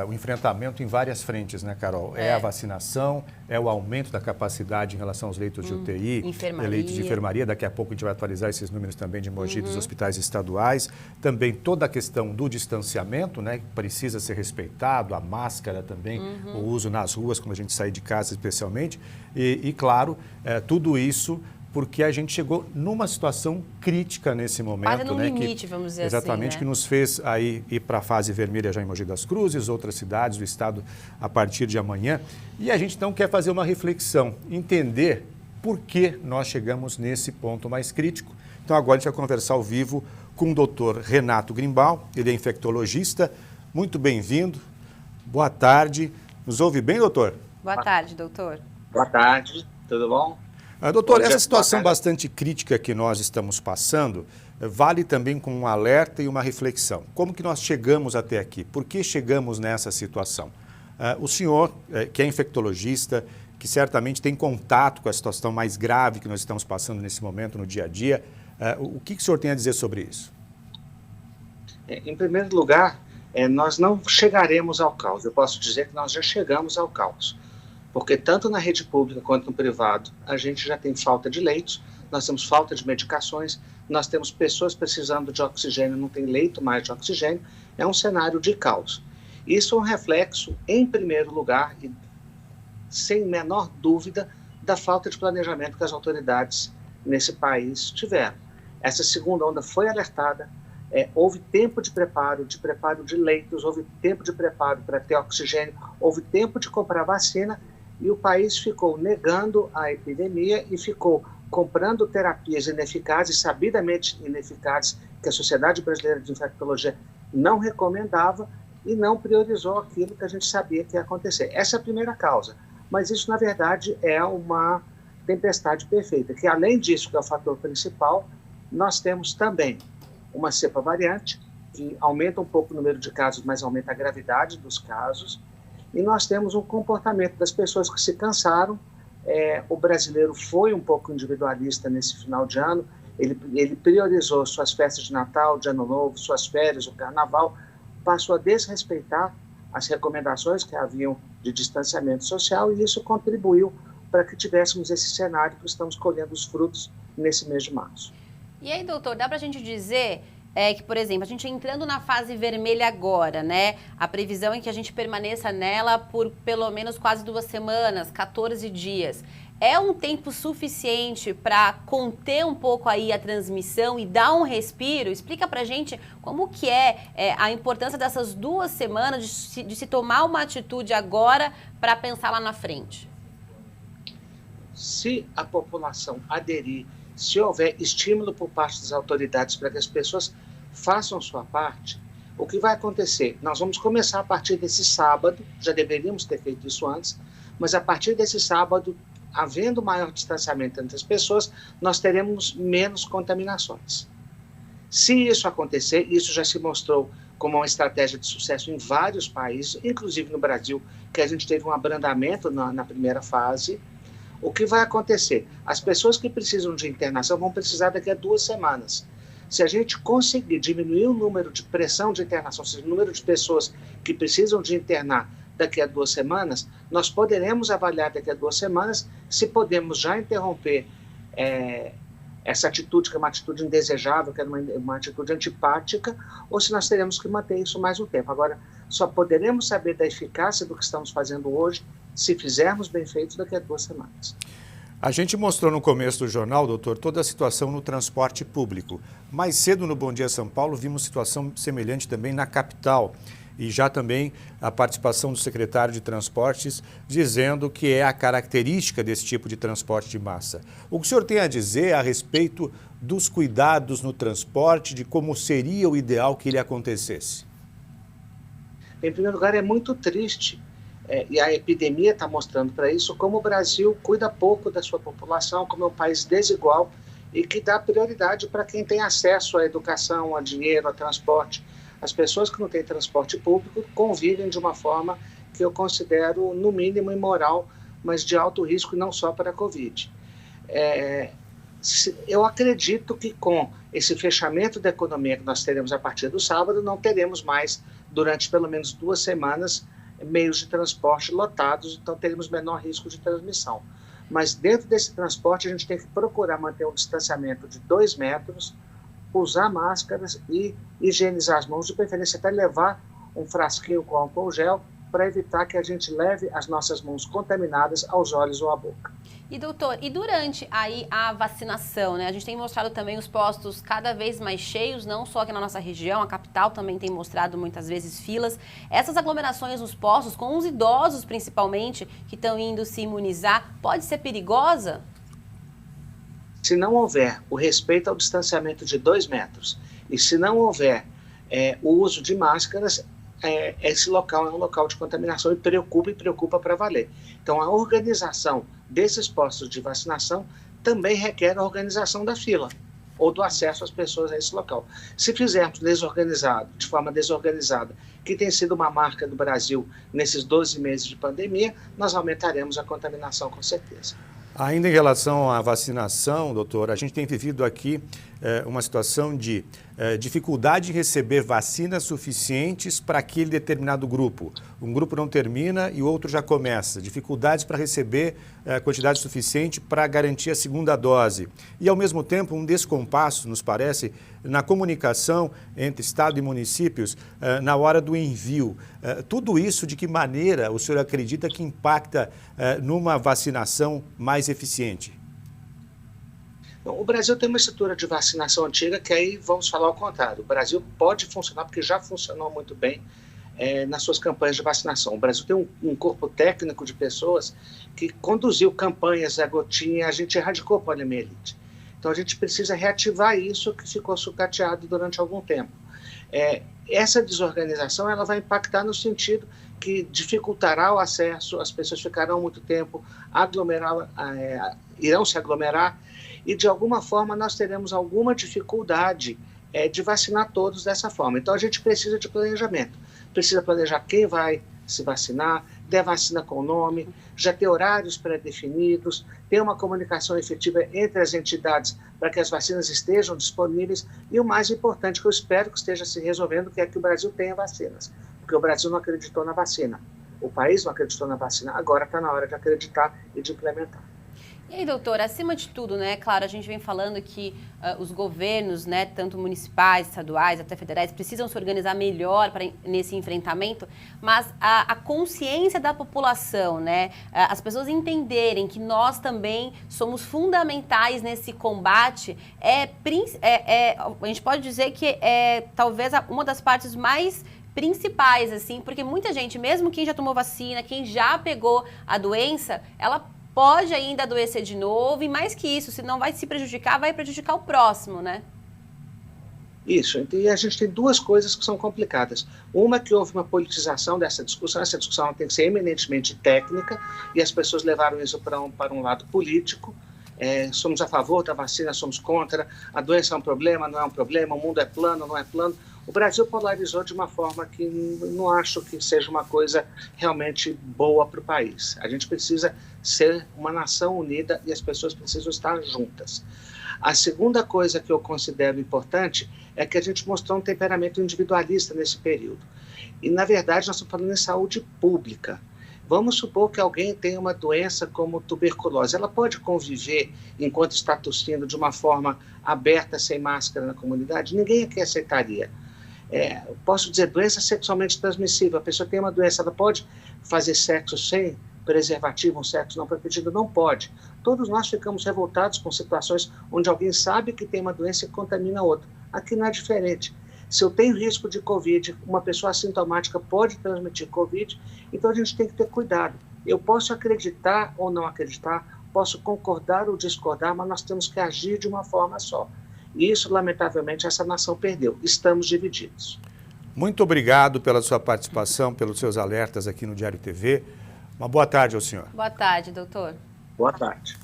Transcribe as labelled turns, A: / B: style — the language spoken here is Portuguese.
A: o enfrentamento em várias frentes, né, Carol? É a vacinação, é o aumento da capacidade em relação aos leitos de UTI, leitos de enfermaria. Daqui a pouco a gente vai atualizar esses números também de Mogi, dos hospitais estaduais. Também toda a questão do distanciamento, né, que precisa ser respeitado, a máscara também, o uso nas ruas, quando a gente sair de casa especialmente. E claro, tudo isso porque a gente chegou numa situação crítica nesse momento.
B: Quase no limite, vamos dizer assim,
A: exatamente, que nos fez aí ir para a fase vermelha já em Mogi das Cruzes, outras cidades do estado a partir de amanhã. E a gente então quer fazer uma reflexão, entender por que nós chegamos nesse ponto mais crítico. Então agora a gente vai conversar ao vivo com o doutor Renato Grimbal, ele é infectologista. Muito bem-vindo, boa tarde. Nos ouve bem, doutor?
B: Boa tarde, doutor.
C: Boa tarde, tudo bom?
A: Doutor, essa situação bastante crítica que nós estamos passando vale também como um alerta e uma reflexão. Como que nós chegamos até aqui? Por que chegamos nessa situação? O senhor, que é infectologista, que certamente tem contato com a situação mais grave que nós estamos passando nesse momento no dia a dia, o que o senhor tem a dizer sobre isso?
C: Em primeiro lugar, nós não chegaremos ao caos. Eu posso dizer que nós já chegamos ao caos. Porque tanto na rede pública quanto no privado, a gente já tem falta de leitos, nós temos falta de medicações, nós temos pessoas precisando de oxigênio, não tem leito mais de oxigênio, é um cenário de caos. Isso é um reflexo, em primeiro lugar, e sem menor dúvida, da falta de planejamento que as autoridades nesse país tiveram. Essa segunda onda foi alertada, houve tempo de preparo de leitos, houve tempo de preparo para ter oxigênio, houve tempo de comprar vacina, e o país ficou negando a epidemia e ficou comprando terapias ineficazes, sabidamente ineficazes, que a Sociedade Brasileira de Infectologia não recomendava e não priorizou aquilo que a gente sabia que ia acontecer. Essa é a primeira causa, mas isso, na verdade, é uma tempestade perfeita, que além disso, que é o fator principal, nós temos também uma cepa variante, que aumenta um pouco o número de casos, mas aumenta a gravidade dos casos, e nós temos um comportamento das pessoas que se cansaram. O brasileiro foi um pouco individualista nesse final de ano, ele priorizou suas festas de Natal, de Ano Novo, suas férias, o Carnaval, passou a desrespeitar as recomendações que haviam de distanciamento social, e isso contribuiu para que tivéssemos esse cenário que estamos colhendo os frutos nesse mês de março.
B: E aí, doutor, dá para a gente dizer que, por exemplo, a gente entrando na fase vermelha agora, né? A previsão é que a gente permaneça nela por pelo menos quase 2 semanas, 14 dias. É um tempo suficiente para conter um pouco aí a transmissão e dar um respiro? Explica pra gente como que é a importância dessas 2 semanas de se tomar uma atitude agora para pensar lá na frente.
C: Se a população aderir, se houver estímulo por parte das autoridades para que as pessoas façam sua parte, o que vai acontecer? Nós vamos começar a partir desse sábado, já deveríamos ter feito isso antes, mas a partir desse sábado, havendo maior distanciamento entre as pessoas, nós teremos menos contaminações. Se isso acontecer, isso já se mostrou como uma estratégia de sucesso em vários países, inclusive no Brasil, que a gente teve um abrandamento na primeira fase. O que vai acontecer? As pessoas que precisam de internação vão precisar daqui a 2 semanas. Se a gente conseguir diminuir o número de pressão de internação, ou seja, o número de pessoas que precisam de internar daqui a 2 semanas, nós poderemos avaliar daqui a 2 semanas se podemos já interromper essa atitude, que é uma atitude indesejável, que é uma atitude antipática, ou se nós teremos que manter isso mais um tempo. Agora, só poderemos saber da eficácia do que estamos fazendo hoje se fizermos bem feito daqui a 2 semanas.
A: A gente mostrou no começo do jornal, doutor, toda a situação no transporte público. Mais cedo no Bom Dia São Paulo vimos situação semelhante também na capital. E já também a participação do secretário de Transportes dizendo que é a característica desse tipo de transporte de massa. O que o senhor tem a dizer a respeito dos cuidados no transporte, de como seria o ideal que ele acontecesse?
C: Em primeiro lugar, é muito triste, e a epidemia está mostrando para isso, como o Brasil cuida pouco da sua população, como é um país desigual e que dá prioridade para quem tem acesso à educação, a dinheiro, a transporte. As pessoas que não têm transporte público convivem de uma forma que eu considero, no mínimo, imoral, mas de alto risco, não só para a Covid. Eu acredito que com esse fechamento da economia que nós teremos a partir do sábado, não teremos mais durante pelo menos 2 semanas, meios de transporte lotados, então teremos menor risco de transmissão. Mas dentro desse transporte a gente tem que procurar manter um distanciamento de 2 metros, usar máscaras e higienizar as mãos, de preferência até levar um frasquinho com álcool gel, para evitar que a gente leve as nossas mãos contaminadas aos olhos ou à boca.
B: E doutor, e durante aí a vacinação, né? A gente tem mostrado também os postos cada vez mais cheios, não só aqui na nossa região, a capital também tem mostrado muitas vezes filas. Essas aglomerações nos postos, com os idosos principalmente, que estão indo se imunizar, pode ser perigosa?
C: Se não houver o respeito ao distanciamento de 2 metros e se não houver o uso de máscaras, esse local é um local de contaminação e preocupa para valer. Então, a organização desses postos de vacinação também requer a organização da fila ou do acesso às pessoas a esse local. Se fizermos de forma desorganizada, que tem sido uma marca do Brasil nesses 12 meses de pandemia, nós aumentaremos a contaminação com certeza.
A: Ainda em relação à vacinação, doutor, a gente tem vivido aqui uma situação de dificuldade em receber vacinas suficientes para aquele determinado grupo. Um grupo não termina e o outro já começa. Dificuldades para receber quantidade suficiente para garantir a segunda dose. E, ao mesmo tempo, um descompasso, nos parece, na comunicação entre Estado e municípios na hora do envio. Tudo isso, de que maneira o senhor acredita que impacta numa vacinação mais eficiente?
C: O Brasil tem uma estrutura de vacinação antiga que aí vamos falar ao contrário. O Brasil pode funcionar, porque já funcionou muito bem nas suas campanhas de vacinação. O Brasil tem um corpo técnico de pessoas que conduziu campanhas a gotinha, a gente erradicou a poliomielite. Então a gente precisa reativar isso que ficou sucateado durante algum tempo. Essa desorganização ela vai impactar no sentido que dificultará o acesso, as pessoas ficarão muito tempo, irão se aglomerar, e de alguma forma nós teremos alguma dificuldade de vacinar todos dessa forma. Então a gente precisa de planejamento, precisa planejar quem vai se vacinar, der vacina com nome, já ter horários pré-definidos, ter uma comunicação efetiva entre as entidades para que as vacinas estejam disponíveis e o mais importante que eu espero que esteja se resolvendo, que é que o Brasil tenha vacinas, porque o Brasil não acreditou na vacina, o país não acreditou na vacina, agora está na hora de acreditar e de implementar.
B: E aí, doutor, acima de tudo, né, claro, a gente vem falando que os governos, né, tanto municipais, estaduais, até federais, precisam se organizar melhor nesse enfrentamento, mas a consciência da população, né, as pessoas entenderem que nós também somos fundamentais nesse combate, a gente pode dizer que é talvez uma das partes mais principais, assim, porque muita gente, mesmo quem já tomou vacina, quem já pegou a doença, ela pode ainda adoecer de novo, e mais que isso, se não vai se prejudicar, vai prejudicar o próximo, né?
C: Isso, e a gente tem 2 coisas que são complicadas. Uma é que houve uma politização dessa discussão, essa discussão tem que ser eminentemente técnica, e as pessoas levaram isso para um lado político. Somos a favor da vacina, somos contra, a doença é um problema, não é um problema, o mundo é plano, não é plano. O Brasil polarizou de uma forma que não acho que seja uma coisa realmente boa para o país. A gente precisa ser uma nação unida e as pessoas precisam estar juntas. A segunda coisa que eu considero importante é que a gente mostrou um temperamento individualista nesse período. E, na verdade, nós estamos falando em saúde pública. Vamos supor que alguém tenha uma doença como tuberculose. Ela pode conviver enquanto está tossindo de uma forma aberta, sem máscara na comunidade? Ninguém aqui aceitaria. Posso dizer, doença sexualmente transmissível. A pessoa tem uma doença, ela pode fazer sexo sem preservativo, um sexo não permitido? Não pode. Todos nós ficamos revoltados com situações onde alguém sabe que tem uma doença e contamina outra. Aqui não é diferente. Se eu tenho risco de Covid, uma pessoa assintomática pode transmitir Covid, então a gente tem que ter cuidado. Eu posso acreditar ou não acreditar, posso concordar ou discordar, mas nós temos que agir de uma forma só. E isso, lamentavelmente, essa nação perdeu. Estamos divididos.
A: Muito obrigado pela sua participação, pelos seus alertas aqui no Diário TV. Uma boa tarde ao senhor.
B: Boa tarde, doutor.
C: Boa tarde.